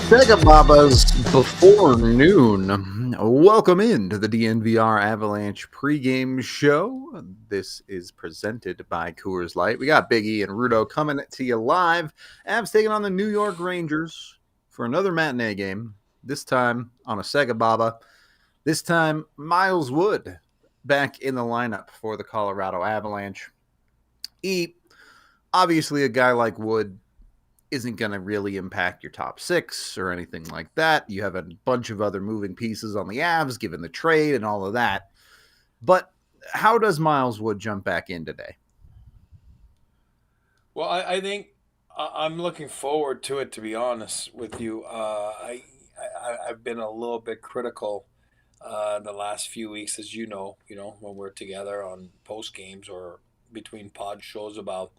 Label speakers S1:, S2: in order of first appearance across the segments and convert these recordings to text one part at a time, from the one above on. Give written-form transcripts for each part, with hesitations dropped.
S1: SEGABABA's Before Noon. Welcome into the DNVR Avalanche pregame show. This is presented by Coors Light. We got Big E and Rudo coming to you live. Avs taking on the New York Rangers for another matinee game. This time on a SEGABABA. This time Miles Wood back in the lineup for the Colorado Avalanche. Obviously a guy like Wood isn't going to really impact your top six or anything like that. You have a bunch of other moving pieces on the Avs, given the trade and all of that. But how does Miles Wood jump back in today?
S2: Well, I think I'm looking forward to it, to be honest with you. I've been a little bit critical the last few weeks, as you know, when we're together on post games or between pod shows about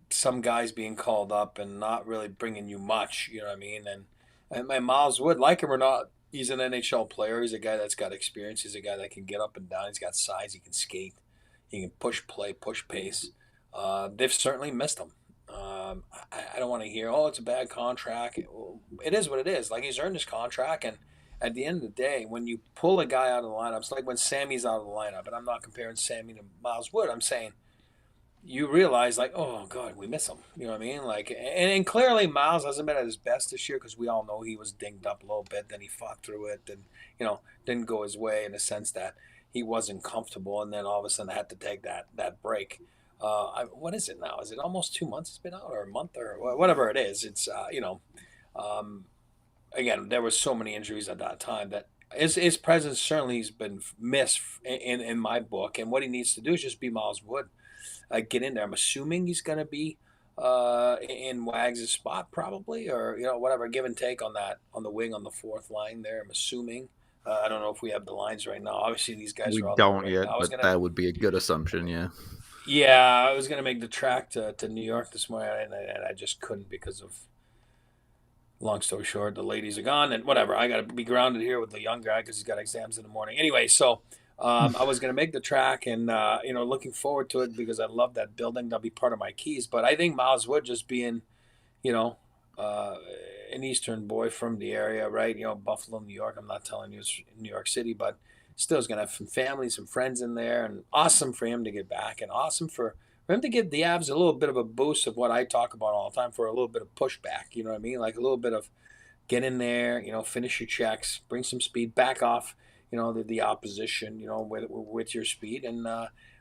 S2: some guys being called up and not really bringing you much, you know what I mean? And Miles Wood, like him or not, he's an NHL player. He's a guy that's got experience. He's a guy that can get up and down. He's got size. He can skate. He can push play, push pace. They've certainly missed him. I don't want to hear, oh, it's a bad contract. It is what it is. Like, he's earned his contract, and at the end of the day, when you pull a guy out of the lineup, it's like when Sammy's out of the lineup, and I'm not comparing Sammy to Miles Wood. I'm saying you realize, like, oh God, we miss him. You know what I mean? Like, and clearly Miles hasn't been at his best this year because we all know he was dinged up a little bit. Then he fought through it, and didn't go his way in the sense that he wasn't comfortable, and then all of a sudden had to take that break. What is it now? Is it almost 2 months it's been out, or a month, or whatever it is? It's again, there were so many injuries at that time that his presence certainly has been missed in my book. And what he needs to do is just be Miles Wood. Get in there. I'm assuming he's going to be in Wags' spot probably, or whatever, give and take on that, on the wing on the fourth line there. I'm assuming. I don't know if we have the lines right now. Obviously, these guys are all
S1: don't
S2: right
S1: yet,
S2: now.
S1: but that would be a good assumption, yeah.
S2: Yeah, I was going to make the track to New York this morning, and I just couldn't because of, long story short, the ladies are gone, and whatever. I got to be grounded here with the young guy because he's got exams in the morning. Anyway, so I was going to make the track, and looking forward to it because I love that building. That'll be part of my keys. But I think Miles Wood, just being, an Eastern boy from the area, right? Buffalo, New York. I'm not telling you it's New York City, but still is going to have some family, some friends in there, and awesome for him to get back, and awesome for him to give the Avs a little bit of a boost of what I talk about all the time, for a little bit of pushback. You know what I mean? Like a little bit of get in there, finish your checks, bring some speed, back off, the opposition, with your speed. And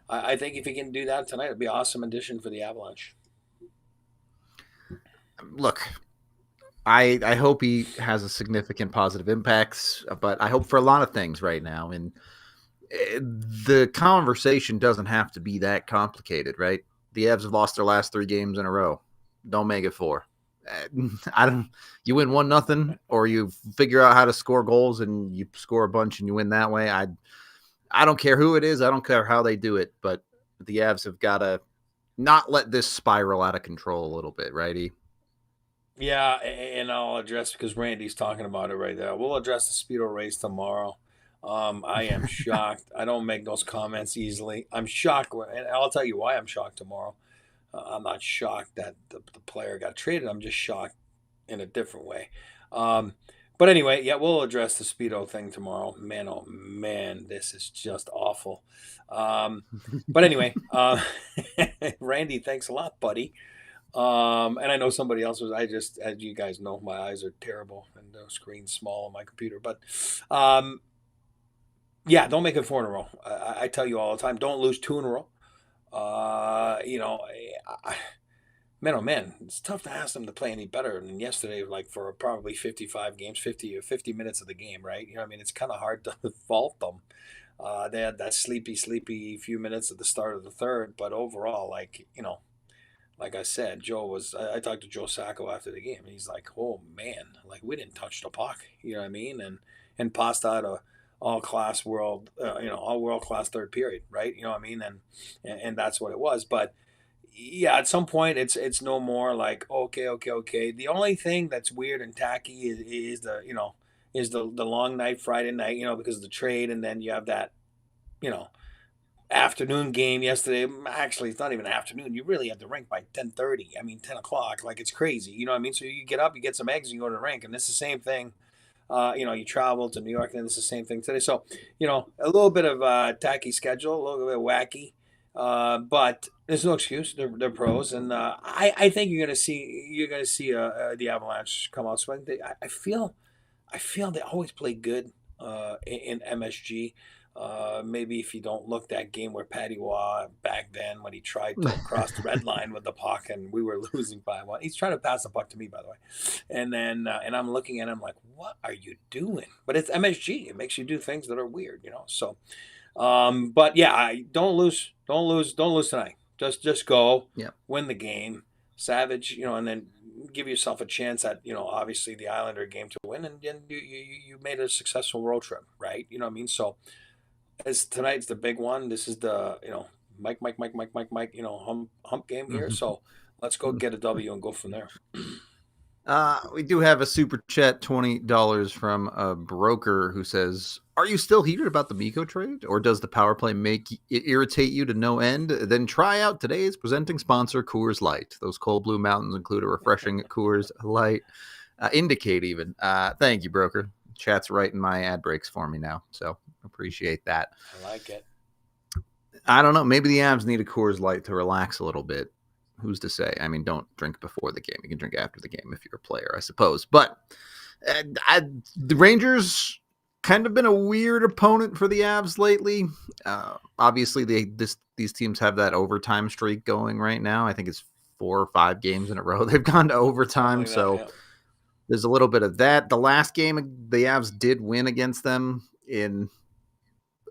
S2: I think if he can do that tonight, it'd be an awesome addition for the Avalanche.
S1: Look, I hope he has a significant positive impacts, but I hope for a lot of things right now. And the conversation doesn't have to be that complicated, right? The Avs have lost their last 3 games in a row. Don't make it 4. You win 1-0, or you figure out how to score goals and you score a bunch and you win that way. I don't care who it is. I don't care how they do it, but the Avs have got to not let this spiral out of control a little bit, righty?
S2: Yeah, and I'll address, because Randy's talking about it right there. We'll address the Speedo race tomorrow. I am shocked. I don't make those comments easily. I'm shocked, and I'll tell you why I'm shocked tomorrow. I'm not shocked that the player got traded. I'm just shocked in a different way. But anyway, yeah, we'll address the Speedo thing tomorrow. Man, oh man, this is just awful. But anyway, Randy, thanks a lot, buddy. And I know somebody else was. As you guys know, my eyes are terrible and the screen's small on my computer. But yeah, don't make it 4 in a row. I tell you all the time, don't lose 2 in a row. man, oh man, it's tough to ask them to play any better than yesterday, like for probably 55 games, 50 or 50 minutes of the game, right? You know, what I mean, it's kind of hard to fault them. They had that sleepy few minutes at the start of the third, but overall, like, like I said, I talked to Joe Sacco after the game, and he's like, oh man, like we didn't touch the puck, you know what I mean? And Pasta had a all world class third period, right? You know what I mean? And that's what it was. But yeah, at some point it's no more like okay. The only thing that's weird and tacky is the long night Friday night, because of the trade, and then you have that you know afternoon game yesterday. Actually, it's not even afternoon. You really have to rink by 10:30. I mean 10 o'clock. Like it's crazy. You know what I mean? So you get up, you get some eggs, and you go to the rink, and it's the same thing. You travel to New York, and it's the same thing today. So, a little bit of tacky schedule, a little bit wacky, but there's no excuse. They're pros, and I think you're gonna see the Avalanche come out swing. I feel they always play good in MSG. Maybe if you don't look that game where Patty Waugh back then when he tried to cross the red line with the puck and we were losing by one. He's trying to pass the puck to me, by the way. And then and I'm looking at him like, what are you doing? But it's MSG. It makes you do things that are weird. So, but yeah, don't lose tonight. Just go,
S1: Yeah.
S2: win the game, savage, and then give yourself a chance at obviously the Islander game to win, and then you made a successful road trip, right? You know what I mean? So as tonight's the big one. This is the Mike, hump game here. So let's go get a W and go from there.
S1: We do have a super chat, $20 from a broker who says, "Are you still heated about the Miko trade, or does the power play make it irritate you to no end? Then try out today's presenting sponsor, Coors Light. Those cold blue mountains include a refreshing Coors Light. Indicate even. Thank you, broker. Chat's writing my ad breaks for me now, so appreciate that.
S2: I like it.
S1: I don't know. Maybe the Avs need a Coors Light to relax a little bit. Who's to say? I mean, don't drink before the game. You can drink after the game if you're a player, I suppose. But the Rangers kind of been a weird opponent for the Avs lately. Obviously, these teams have that overtime streak going right now. I think it's 4 or 5 games in a row they've gone to overtime.
S2: Like
S1: So
S2: yeah.
S1: there's a little bit of that. The last game, the Avs did win against them in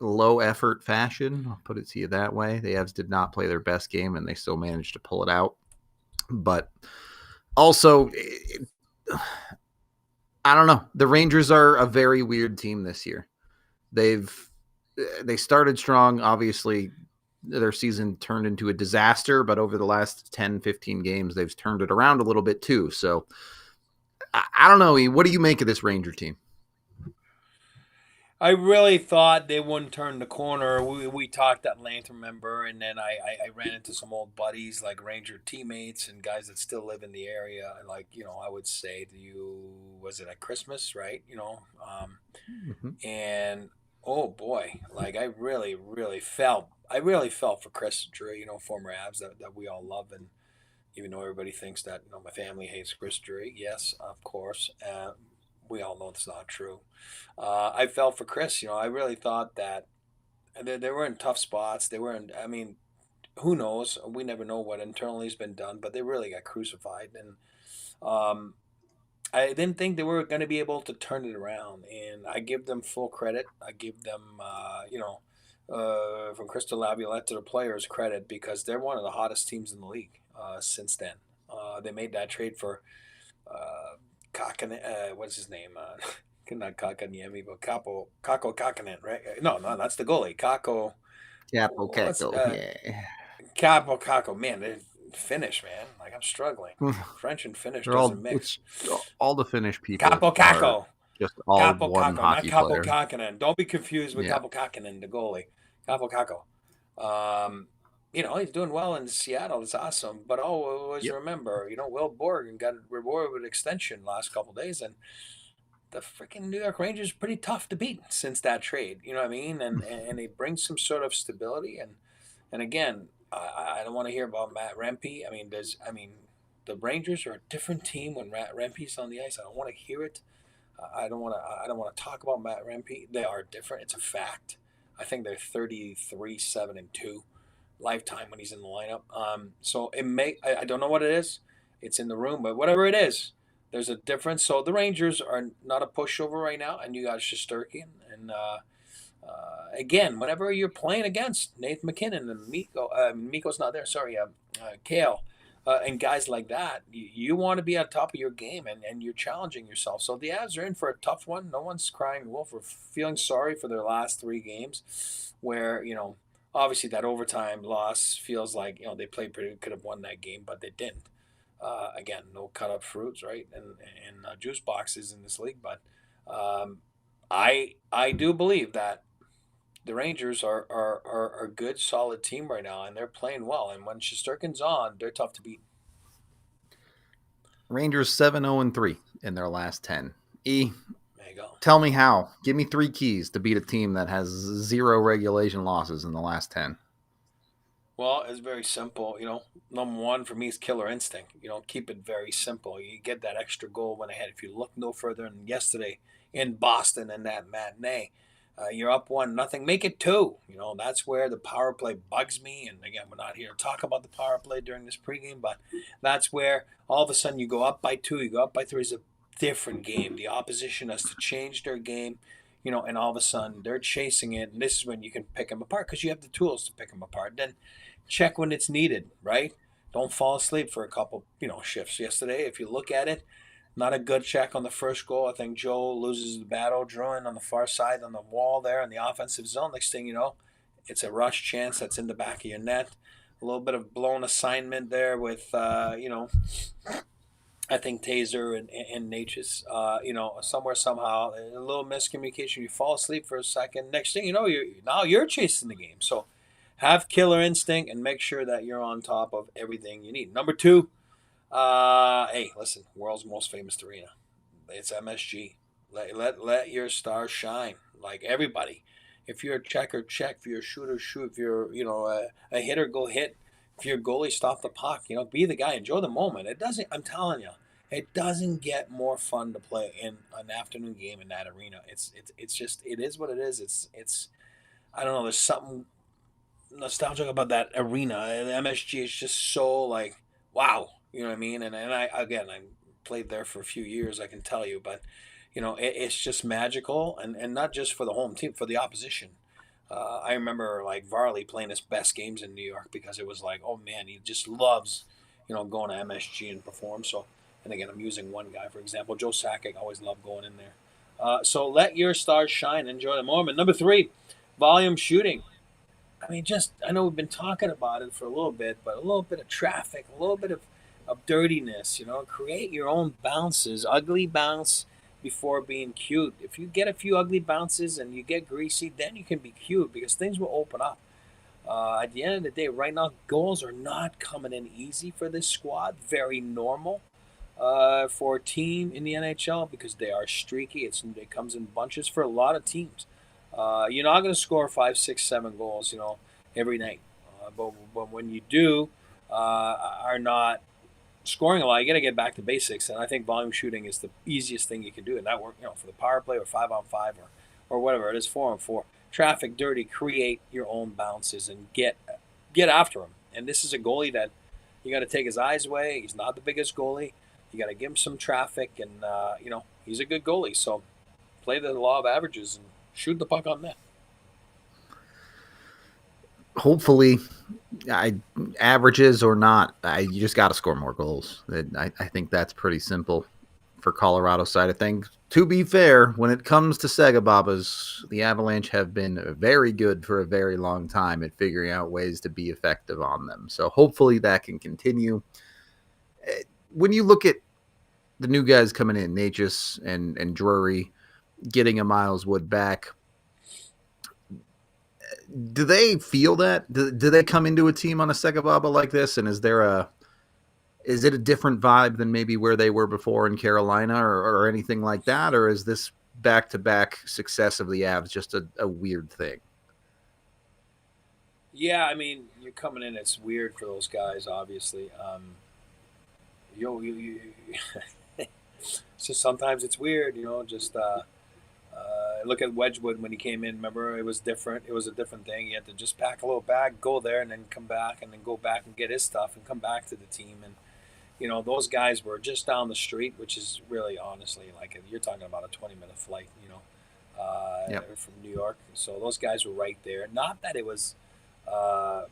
S1: low effort fashion. I'll put it to you that way. The Avs did not play their best game and they still managed to pull it out. But also, I don't know. The Rangers are a very weird team this year. They started strong. Obviously, their season turned into a disaster, but over the last 10, 15 games, they've turned it around a little bit too. So I don't know. What do you make of this Ranger team?
S2: I really thought they wouldn't turn the corner. We talked at length, remember, and then I ran into some old buddies, like Ranger teammates and guys that still live in the area. Like, I would say to you, was it at Christmas, right? And oh boy, like I really felt for Chris Drury, former Abs that we all love, and even though everybody thinks that my family hates Chris Drury, yes, of course, we all know it's not true. I felt for Chris. I really thought that they were in tough spots. They were in. I mean, who knows? We never know what internally has been done, but they really got crucified, and um, I didn't think they were going to be able to turn it around. And I give them full credit. I give them, from Crystal Laviolette to the players credit because they're one of the hottest teams in the league since then. They made that trade for what's his name? Not Kakaniemi, but Kako Kakinen, right? No, that's the goalie.
S1: Capo
S2: What's
S1: Caco, yeah.
S2: Capo Kako? Man, Finnish, man. Like I'm struggling. French and Finnish
S1: They're
S2: doesn't mix.
S1: all the Finnish people
S2: Capo
S1: are
S2: Kako.
S1: just all
S2: Capo
S1: one
S2: Kako, not
S1: hockey
S2: Capo
S1: player.
S2: Kakinen. Don't be confused with
S1: Yeah.
S2: Capo Kakinen, the goalie. Capo Kako. He's doing well in Seattle. It's awesome. But always remember, Will Borg got rewarded with an extension last couple of days, and the freaking New York Rangers are pretty tough to beat since that trade. You know what I mean? And they bring some sort of stability. And again, I don't want to hear about Matt Rempe. The Rangers are a different team when Matt Rempe's on the ice. I don't want to hear it. I don't want to talk about Matt Rempe. They are different. It's a fact. I think they're 33-7-2. lifetime when he's in the lineup. So I don't know what it is. It's in the room, but whatever it is, there's a difference. So the Rangers are not a pushover right now, and you got Shesterkin and again, whenever you're playing against Nathan MacKinnon and Miko's not there. Sorry, Kale. And guys like that, you want to be on top of your game, and you're challenging yourself. So the Avs are in for a tough one. No one's crying wolf or feeling sorry for their last 3 games, where obviously that overtime loss feels like they played pretty, could have won that game, but they didn't. Again, no cut up fruits, right, and juice boxes in this league. But I do believe that the Rangers are a good, solid team right now, and they're playing well. And when Shesterkin's on, they're tough to beat.
S1: Rangers 7-0-3 in their last 10.
S2: There you go.
S1: Tell me how. Give me 3 keys to beat a team that has 0 regulation losses in the last 10.
S2: Well, it's very simple. Number one for me is killer instinct. Keep it very simple. You get that extra goal when ahead. If you look no further than yesterday in Boston in that matinee, you're up 1-0. Make it 2. That's where the power play bugs me. And again, we're not here to talk about the power play during this pregame, but that's where all of a sudden you go up by 2, you go up by 3. It's a different game. The opposition has to change their game. And all of a sudden they're chasing it, and this is when you can pick them apart because you have the tools to pick them apart. Then check when it's needed, right? Don't fall asleep for a couple, shifts. Yesterday, if you look at it, not a good check on the first goal. I think Joe loses the battle. Drouin on the far side on the wall there in the offensive zone. Next thing you know, it's a rush chance that's in the back of your net. A little bit of blown assignment there with, I think Taser and Natchez, somewhere somehow a little miscommunication. You fall asleep for a second. Next thing you know, you're chasing the game. So have killer instinct and make sure that you're on top of everything you need. Number 2, hey, listen, world's most famous arena. It's MSG. Let your stars shine. Like everybody. If you're a checker, check. If you're a shooter, shoot. If you're a hitter, go hit. If you're a goalie, stop the puck. Be the guy. Enjoy the moment. It doesn't. I'm telling you, it doesn't get more fun to play in an afternoon game in that arena. It's just it is what it is. It's I don't know. There's something nostalgic about that arena. The MSG is just so like wow. You know what I mean? And I played there for a few years. I can tell you, but it's just magical, and not just for the home team, for the opposition. I remember like Varley playing his best games in New York because it was like, oh man, he just loves, going to MSG and perform. So, and again, I'm using one guy for example, Joe Sakic. Always loved going in there. So let your stars shine. Enjoy the moment. Number 3, volume shooting. I mean, I know we've been talking about it for a little bit, but a little bit of traffic, a little bit of dirtiness, create your own bounces, ugly bounce before being cute. If you get a few ugly bounces and you get greasy, then you can be cute because things will open up. At the end of the day, right now, goals are not coming in easy for this squad. Very normal for a team in the NHL because they are streaky. It comes in bunches for a lot of teams. You're not going to score 5, 6, 7 goals, every night. But when you do, are not scoring a lot, you got to get back to basics. And I think volume shooting is the easiest thing you can do. And that work, for the power play or 5-on-5 or whatever it is, 4-on-4. Traffic, dirty, create your own bounces and get after him. And this is a goalie that you got to take his eyes away. He's not the biggest goalie. You got to give him some traffic, and he's a good goalie. So play the law of averages and shoot the puck on net.
S1: Hopefully, averages or not, you just got to score more goals. I think that's pretty simple for Colorado side of things. To be fair, when it comes to SEGABABAs, the Avalanche have been very good for a very long time at figuring out ways to be effective on them. So hopefully that can continue. When you look at the new guys coming in, Natchez and Drury, getting a Miles Wood back, do they feel that? Do they come into a team on a SEGABABA like this? And is it a different vibe than maybe where they were before in Carolina or anything like that? Or is this back-to-back success of the Avs just a weird thing?
S2: Yeah, I mean, you're coming in. It's weird for those guys, obviously. So sometimes it's weird, just Look at Wedgwood when he came in. Remember, it was different. It was a different thing. He had to just pack a little bag, go there, and then come back, and then go back and get his stuff, and come back to the team. And those guys were just down the street, which is really, honestly, like you're talking about a 20-minute flight.
S1: Yep.
S2: From New York. So those guys were right there. Not that it was uh,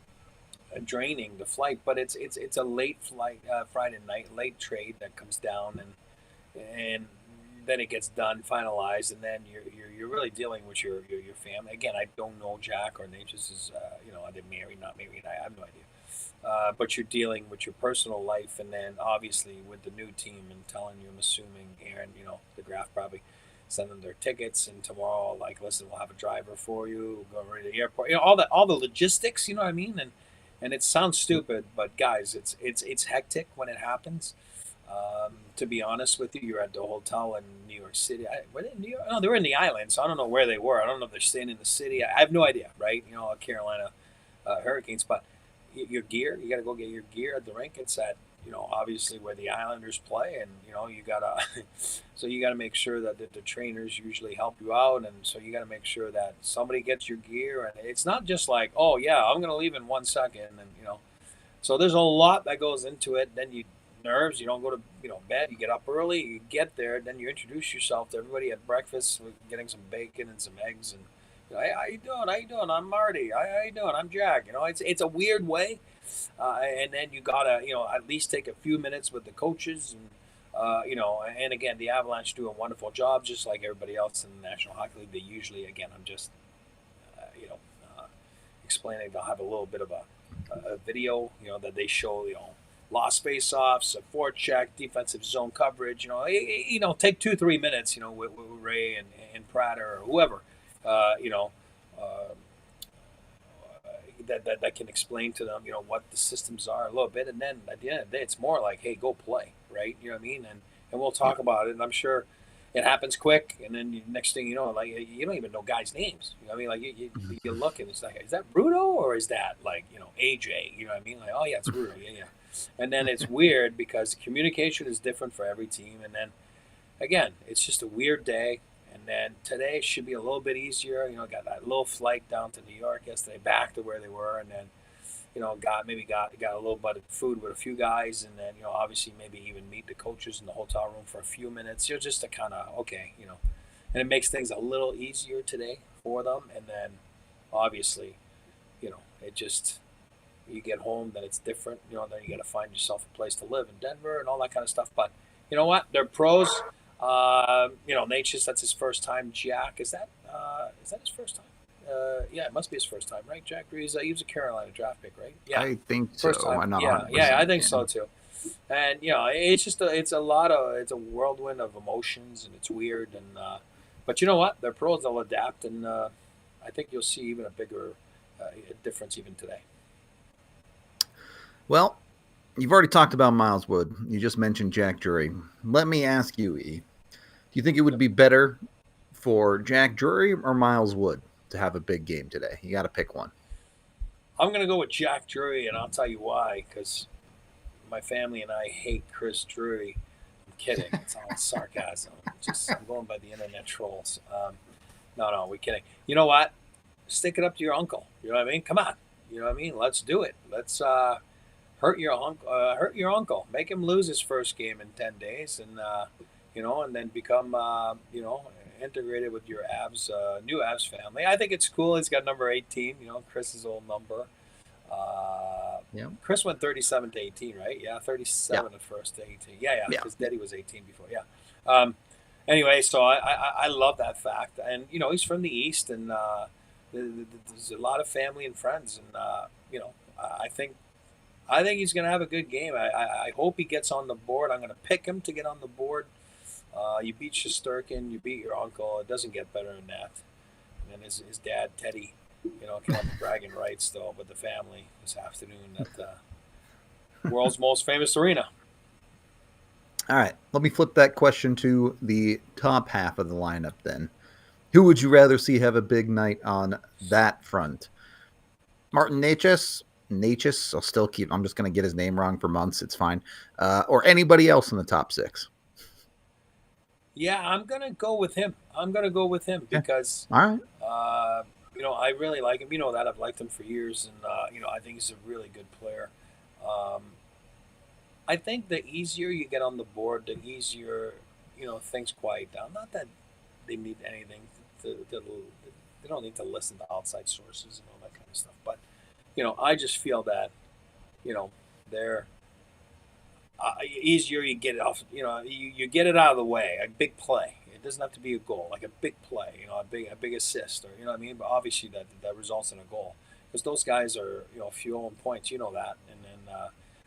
S2: draining the flight, but it's a late flight, Friday night, late trade that comes down, and then it gets done, finalized, and then you're really dealing with your family. Again, I don't know Jack or Natchez is are they married, not married? I have no idea. But you're dealing with your personal life, and then obviously with the new team, and telling you, I'm assuming Aaron, the Graf probably send them their tickets, and tomorrow, like, listen, we'll have a driver for you, go right to the airport, all the logistics, you know what I mean? And it sounds stupid, but guys, it's hectic when it happens. To be honest with you, you're at the hotel in New York City. Were they in New York? No, they were in the island, so I don't know where they were. I don't know if they're staying in the city. I have no idea, right? Carolina Hurricanes, but your gear, you got to go get your gear at the rink. It's at obviously where the Islanders play, and you gotta so you gotta make sure that the trainers usually help you out, and so you gotta make sure that somebody gets your gear, and it's not just like, oh yeah, I'm gonna leave in 1 second, and so there's a lot that goes into it. Then nerves, you don't go to bed, you get up early, you get there, then you introduce yourself to everybody at breakfast with getting some bacon and some eggs, and hey, how you doing? How you doing? I'm Marty. How you doing? I'm Jack. It's a weird way, and then you gotta at least take a few minutes with the coaches, and and again, the Avalanche do a wonderful job, just like everybody else in the National Hockey League. They usually, again, I'm just explaining. They'll have a little bit of a video, that they show, lost face-offs, a forecheck, defensive zone coverage. Take 2-3 minutes, with Ray and Prater or whoever. Uh, you know, uh, that can explain to them, what the systems are a little bit, and then at the end of the day, it's more like, hey, go play, right? You know what I mean? And we'll talk about it, and I'm sure it happens quick, and then next thing you know, like, you don't even know guys' names. You know what I mean? Like you look and it's like, is that Bruto or is that like AJ? You know what I mean? Like, oh yeah, it's Bruto, yeah. And then it's weird because communication is different for every team, and then again, it's just a weird day. And then today should be a little bit easier. Got that little flight down to New York yesterday, back to where they were, and then got a little bit of food with a few guys, and then obviously maybe even meet the coaches in the hotel room for a few minutes, just to kind of and it makes things a little easier today for them. And then obviously, it just you get home, then it's different. Then you got to find yourself a place to live in Denver and all that kind of stuff. But you know what? They're pros. Natchez, that's his first time. Jack, is that his first time? Yeah, it must be his first time, right? Jack, he was a Carolina draft pick, right? Yeah,
S1: I think
S2: first
S1: so.
S2: time.
S1: I'm not
S2: Yeah, I think so too. And it's just it's a whirlwind of emotions, and it's weird. And but you know what? They're pros. They'll adapt, and I think you'll see even a bigger difference even today.
S1: Well, you've already talked about Miles Wood. You just mentioned Jack Drury. Let me ask you, E. Do you think it would be better for Jack Drury or Miles Wood to have a big game today? You got to pick one.
S2: I'm going to go with Jack Drury, and I'll tell you why. Because my family and I hate Chris Drury. I'm kidding. It's all sarcasm. I'm going by the internet trolls. No, we're kidding. You know what? Stick it up to your uncle. You know what I mean? Come on. You know what I mean? Let's do it. Let's hurt your uncle. Make him lose his first game in 10 days, and and then become integrated with your new Avs family. I think it's cool. He's got number 18. Chris's old number.
S1: Yeah.
S2: Chris went 37 to 18, right? Yeah, 37 at first to 18. Yeah. Because Daddy was 18 before. Yeah. Anyway, so I love that fact, and he's from the East, and there's a lot of family and friends, and I think he's going to have a good game. I hope he gets on the board. I'm going to pick him to get on the board. You beat Shesterkin, you beat your uncle. It doesn't get better than that. And then his dad, Teddy, came up with bragging rights, though, with the family this afternoon at the world's most famous arena.
S1: All right, let me flip that question to the top half of the lineup then. Who would you rather see have a big night on that front? Martin Necas, I'm just going to get his name wrong for months. It's fine. Or anybody else in the top six?
S2: Yeah, I'm gonna go with him. I'm gonna go with him
S1: Okay.
S2: because,
S1: All right.
S2: uh, I really like him. You know that I've liked him for years, and I think he's a really good player. Um, I think the easier you get on the board, the easier things quiet down. Not that they need anything they don't need to listen to outside sources and all that kind of stuff. But I just feel that you know they're easier you get it off. You get it out of the way. A big play. It doesn't have to be a goal, like a big play. A big assist, or what I mean. But obviously that results in a goal because those guys are fuel and points. You know that, and then.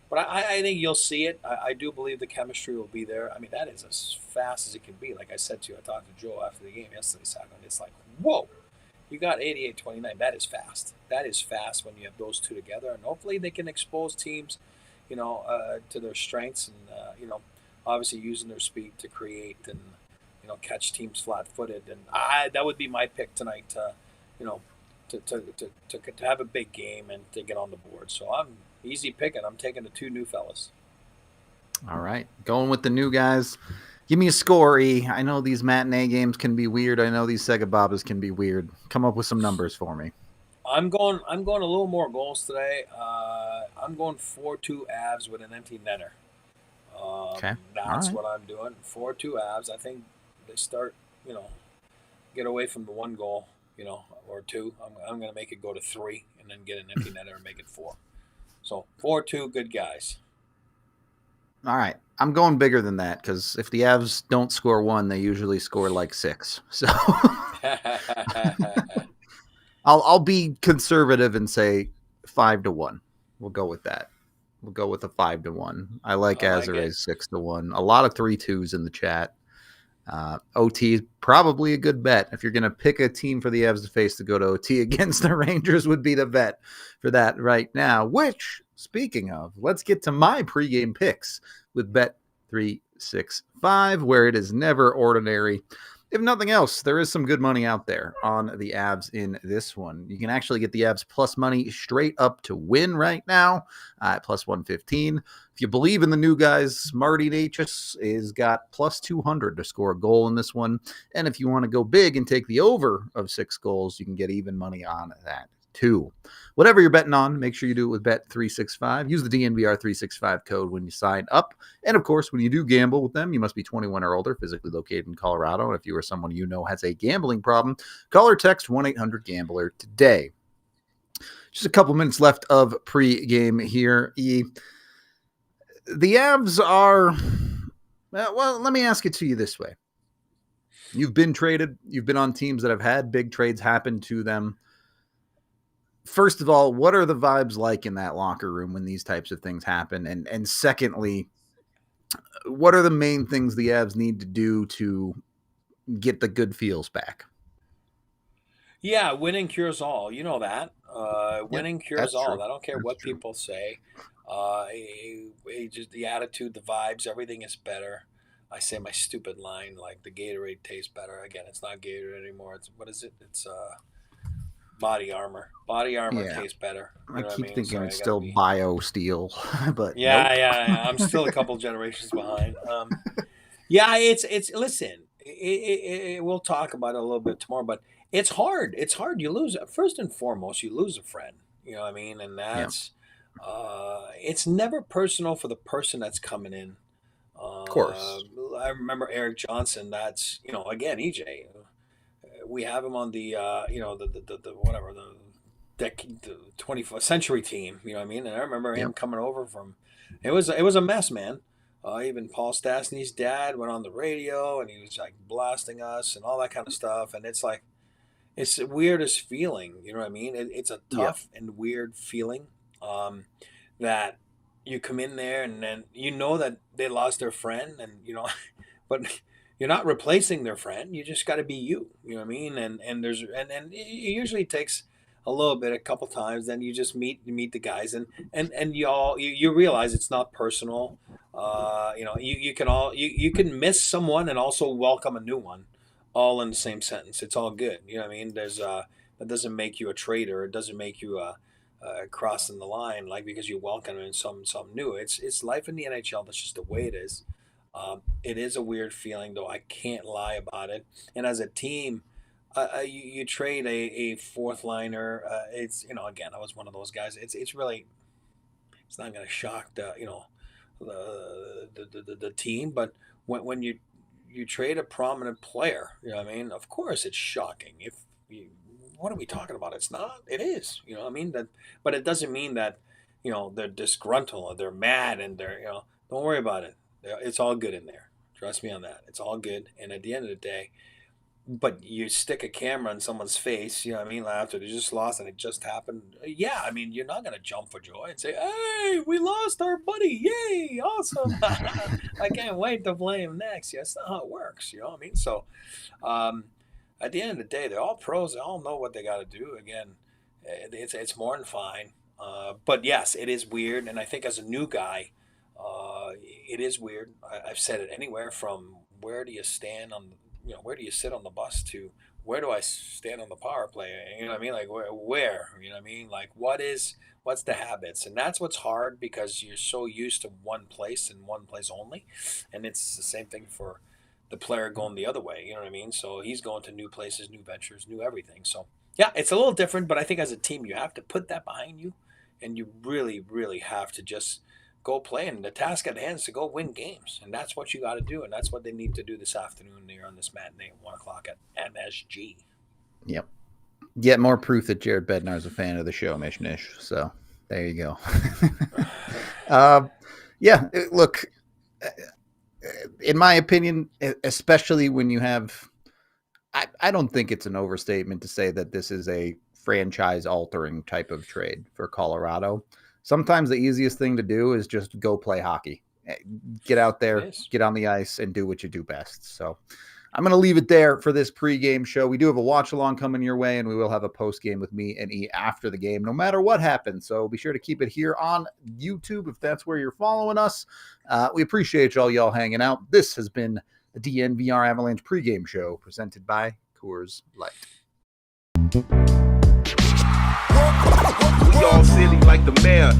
S2: But I think you'll see it. I do believe the chemistry will be there. I mean, that is as fast as it can be. Like I said to you, I talked to Joe after the game yesterday, Saturday. It's like, whoa, you got 88-29. That is fast. That is fast when you have those two together. And hopefully they can expose teams, to their strengths and, obviously using their speed to create and, catch teams flat footed. And that would be my pick tonight to, you know, to have a big game and to get on the board. So I'm easy picking. I'm taking the two new fellas.
S1: All right. Going with the new guys. Give me a score, E. I know these matinee games can be weird. I know these SEGABABAs can be weird. Come up with some numbers for me.
S2: I'm going a little more goals today. I'm going 4-2 Avs with an empty netter.
S1: Okay. All
S2: That's
S1: right.
S2: what I'm doing. 4-2 Avs. I think they start, get away from the one goal, or two. I'm going to make it go to three and then get an empty netter and make it four. So 4-2, good guys.
S1: All right. I'm going bigger than that because if the Avs don't score one, they usually score like six. So I'll be conservative and say 5-1. We'll go with that. We'll go with a 5-1. I like
S2: I like it.
S1: Azare's 6-1. A lot of 3-2s in the chat. OT is probably a good bet. If you're going to pick a team for the Avs to face to go to OT against the Rangers, would be the bet for that right now. Which, speaking of, let's get to my pregame picks with Bet365, where it is never ordinary. If nothing else, there is some good money out there on the Avs in this one. You can actually get the Avs plus money straight up to win right now at plus 115. If you believe in the new guys, Marty Necas is got plus 200 to score a goal in this one. And if you want to go big and take the over of 6 goals, you can get even money on that too. Whatever you're betting on, make sure you do it with Bet365. Use the DNVR 365 code when you sign up. And of course, when you do gamble with them, you must be 21 or older, physically located in Colorado. And if you or someone you know has a gambling problem, call or text 1-800-GAMBLER today. Just a couple minutes left of pregame here. The Avs are, well, let me ask it to you this way. You've been traded. You've been on teams that have had big trades happen to them. First of all, what are the vibes like in that locker room when these types of things happen? And secondly, what are the main things the Avs need to do to get the good feels back?
S2: Yeah, winning cures all. You know that.
S1: Yep,
S2: Winning cures
S1: that's
S2: all.
S1: true.
S2: I don't care
S1: That's
S2: what
S1: true.
S2: people say. Just the attitude, the vibes, everything is better. I say my stupid line like the Gatorade tastes better. Again, it's not Gatorade anymore. It's what is it? It's body armor. Body armor
S1: Yeah,
S2: tastes better. You
S1: I
S2: know what I
S1: keep
S2: mean?
S1: thinking
S2: Sorry,
S1: it's
S2: I gotta
S1: still
S2: be.
S1: bio steel, but
S2: Yeah,
S1: nope.
S2: yeah, yeah. I'm still a couple generations behind. Yeah, it's listen. We'll talk about it a little bit tomorrow, but it's hard. It's hard. You lose first and foremost. You lose a friend. You know what I mean, and
S1: Yeah,
S2: that's it's never personal for the person that's coming in.
S1: of
S2: Uh,
S1: course.
S2: I remember Eric Johnson. That's again EJ. We have him on the the whatever the 21st century team. You know what I mean? And I remember him
S1: Yep.
S2: coming over from. It was a mess, man. Even Paul Stastny's dad went on the radio and he was like blasting us and all that kind of stuff. And it's like it's the weirdest feeling. You know what I mean? It's a
S1: Yep.
S2: tough and weird feeling that you come in there and then you know that they lost their friend and but you're not replacing their friend. You just got to be you. You know what I mean? And it usually takes a little bit, a couple times. Then you meet the guys and you realize it's not personal. You can miss someone and also welcome a new one, all in the same sentence. It's all good. You know what I mean? That doesn't make you a traitor. It doesn't make you crossing the line like because you welcome in something new. It's life in the NHL. That's just the way it is. It is a weird feeling, though. I can't lie about it. And as a team, you trade a fourth liner. It's again, I was one of those guys. It's really it's not going to shock the team, but when you trade a prominent player, you know what I mean. Of course, it's shocking. If you, what are we talking about? It's not. It is. You know what I mean. But it doesn't mean that they're disgruntled or they're mad and they're don't worry about it. It's all good in there. Trust me on that. It's all good. And at the end of the day, but you stick a camera in someone's face, you know what I mean, after they just lost and it just happened. Yeah, I mean, you're not going to jump for joy and say, hey, we lost our buddy. Yay, awesome. I can't wait to play him next. Yeah, that's not how it works. You know what I mean? So at the end of the day, they're all pros. They all know what they got to do. Again, it's more than fine. But yes, it is weird. And I think as a new guy, it is weird. I've said it anywhere from where do you stand on where do you sit on the bus to where do I stand on the power play? You know what I mean? Like where, you know what I mean? Like what's the habits? And that's what's hard because you're so used to one place and one place only. And it's the same thing for the player going the other way. You know what I mean? So he's going to new places, new ventures, new everything. So yeah, it's a little different, but I think as a team, you have to put that behind you and you really, really have to just go play, and the task at hand is to go win games, and that's what you got to do, and that's what they need to do this afternoon here on this matinee at 1:00 at MSG.
S1: Yep. Yet more proof that Jared Bednar is a fan of the show, Mishnish. So there you go. Yeah, look, in my opinion, especially when you have, I don't think it's an overstatement to say that this is a franchise-altering type of trade for Colorado. Sometimes the easiest thing to do is just go play hockey. Get out there, get on the ice, and do what you do best. So I'm going to leave it there for this pregame show. We do have a watch-along coming your way, and we will have a post-game with me and E after the game, no matter what happens. So be sure to keep it here on YouTube if that's where you're following us. We appreciate y'all hanging out. This has been the DNVR Avalanche pregame show presented by Coors Light.
S3: We all silly like the mayor.